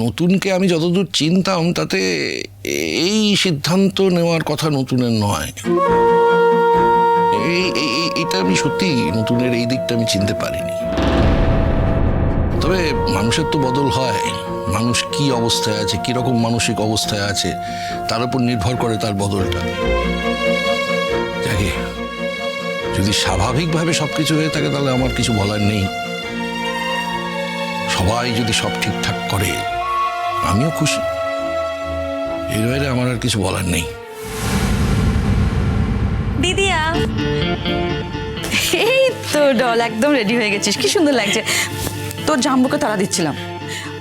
নতুনকে আমি যতদূর চিনতাম তাতে এই সিদ্ধান্ত নেওয়ার কথা নতুনের নয়। এটা আমি সত্যি নতুনের এই দিকটা আমি চিনতে পারিনি। তবে মানুষের তো বদল হয়, মানুষ কি অবস্থায় আছে, কিরকম মানসিক অবস্থায় আছে তার উপর নির্ভর করে তার বদলটা। যাকে যদি স্বাভাবিকভাবে সবকিছু হয়ে থাকে তাহলে আমার কিছু বলার নেই। সবাই যদি সব ঠিকঠাক করে আমিও খুশি, এর বাইরে আমার আর কিছু বলার নেই। দিদিয়া, এই তো ডল একদম রেডি হয়ে গেছিস, কি সুন্দর লাগছে। তোর জাম্বুকে তাড়া দিচ্ছিলাম।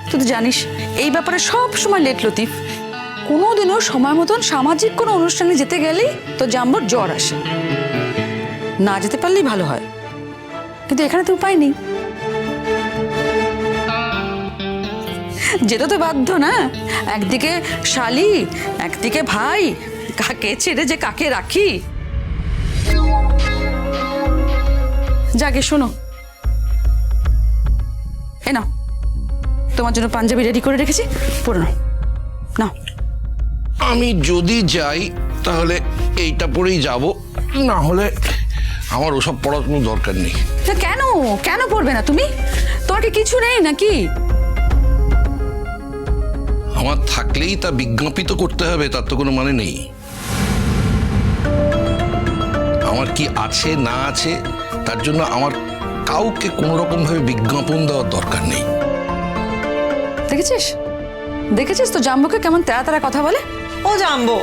তুই তো জানিস এই ব্যাপারে সব সময় লেট লতিফ। কোনোদিনও সময় মতন সামাজিক কোনো অনুষ্ঠানে যেতে গেলেই তোর জাম্বুর জ্বর আসে। না যেতে পারলেই ভালো হয়, কিন্তু এখানে তো উপায় নেই, যেতে তো বাধ্য না। একদিকে শালি, একদিকে ভাই, কাকে ছেড়ে যে কাকে রাখি। যাকে শোনো, এ নাও তোমার জন্য পাঞ্জাবি রেডি করে রেখেছি, পরে নাও। নাও। আমি যদি যাই তাহলে এইটা পরেই যাব, না হলে আমার ওসব পড়ার কোনো দরকার নেই। কেন কেন পড়বে না তুমি? তোমার কি কিছু নেই নাকি? আমার থাকলেই তা বিজ্ঞাপিত করতে হবে তার তো কোনো মানে নেই। আমার কি আছে না আছে তার জন্য আমার কাউকে কোনো রকম ভাবে বিজ্ঞাপন দেওয়ার দরকার নেই। দেখেছিস দেখেছিস তো জাম্বুকে কেমন তেরা তেরা কথা বলে। ও জাম্বো,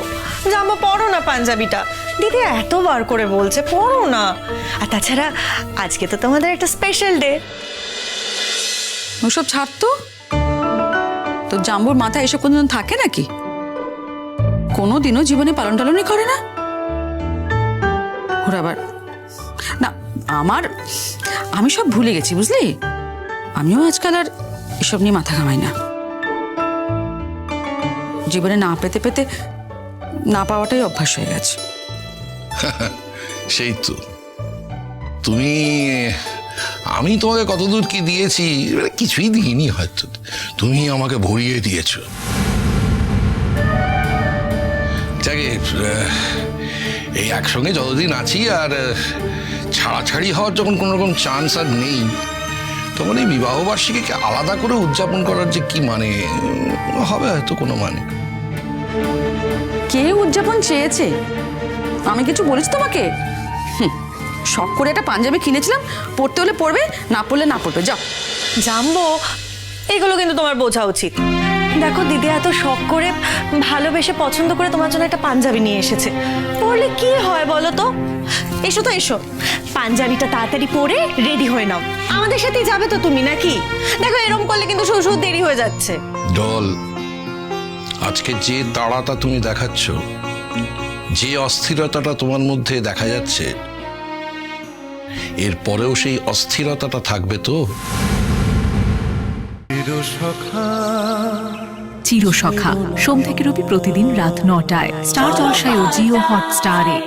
জাম্বো পড়ো না পাঞ্জাবিটা, দিদি এতবার করে বলছে পড়ো না। আর তাছাড়া আজকে তো তোমাদের একটা স্পেশাল ডে। ওসব ছাড়তো, তোর জাম্বুর মাথায় এসব কোনদিন থাকে নাকি? কোনোদিনও জীবনে পালন টালনই করে না ওর। আবার না, আমি সব ভুলে গেছি বুঝলি। আমিও আজকাল আর এসব নিয়ে মাথা ঘামাই না। জীবনে না পেতে পেতে না পাওয়াটাই অভ্যাস হয়ে গেছে। সেই তো তুমি, আমি তোমাকে কতদূর কি দিয়েছি কিছুই দিইনি হয়তো, তুমি আমাকে ভরিয়ে দিয়েছো। যাকে এই একসঙ্গে যতদিন আছি আর ছাড়াছাড়ি হওয়ার যখন কোনো রকম চান্স আর নেই, তখন এই বিবাহবার্ষিকীকে আলাদা করে উদযাপন করার যে কি মানে হবে, হয়তো কোনো মানে। কে উদযাপন চেয়েছে? আমি কিছু বলিস তোমাকে? শখ করে একটা পাঞ্জাবি কিনেছিলাম, পড়তে হলে পড়বে, না পড়লে না পড়বে, যাও। জাম্বো, এগুলো কিন্তু তোমার বোঝা উচিত। দেখো দিদি এত শখ করে ভালোবেসে পছন্দ করে তোমার জন্য একটা পাঞ্জাবি নিয়ে এসেছে, পরলে কি হয় বলো তো? এসো তো এসো, পাঞ্জাবিটা তাড়াতাড়ি পরে রেডি হয়ে নাও, আমাদের সাথেই যাবে তো তুমি নাকি? দেখো এরকম করলে কিন্তু শুধু দেরি হয়ে যাচ্ছে। ডল, আজকে যে তাড়াটা তুমি দেখাচ্ছ, যে অস্থিরতাটা তোমার মধ্যে দেখা যাচ্ছে, এরপরেও সেই অস্থিরতাটা থাকবে তো? চিরসখা সোম থেকে রবি প্রতিদিন রাত ৯টায় স্টার জলসায় ও জিও হটস্টারে।